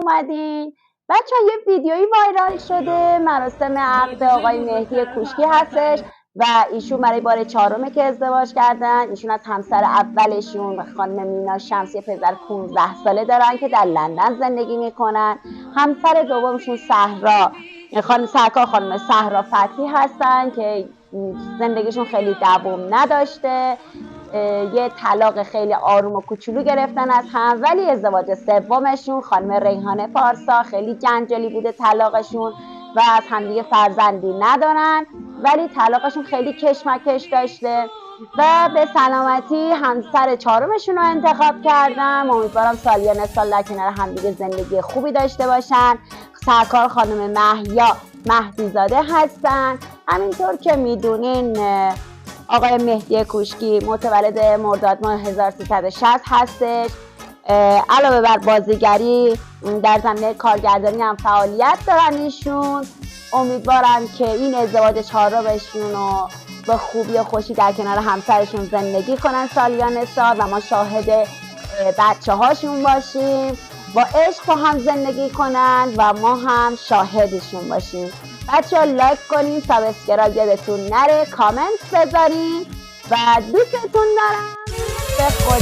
اومدین. بچه ها یه ویدیویی وایرال شده، مراسم عقد آقای مهدی کوشکی هستش و ایشون برای بار 4 که ازدواج کردن. ایشون از همسر اولشون خانم مینا شمسی پسر 15 ساله دارن که در لندن زندگی میکنن. همسر دومشون سهرا سرکار خانم سهرا فتحی هستن که زندگیشون خیلی دوام نداشته، یه طلاق خیلی آروم و کوچولو گرفتن از هم. ولی ازدواج سومشون خانم ریحانه پارسا خیلی جنجالی بوده طلاقشون و از همدیگه فرزندی ندارن، ولی طلاقشون خیلی کشمکش داشته و به سلامتی همسر 4مشون رو انتخاب کردم. امیدوارم سالیان سال در کنار همدیگه زندگی خوبی داشته باشن. سرکار خانم مهدی زاده هستن. همینطور که میدونین آقای مهدی کوشکی متولد مرداد ماه 1360 هستش. علاوه بر بازیگری در زمینه کارگردانی هم فعالیت دارن ایشون. امیدوارم که این ازدواج 4مشون رو به خوبی و خوشی در کنار همسرشون زندگی کنن سالیان سال و ما شاهد بچه هاشون باشیم، با عشق با هم زندگی کنن و ما هم شاهدشون باشیم. بچه ها لایک کنین، سابسکرایب یادتون نره، کامنت بذارین و دوستتون دارم. به خدا.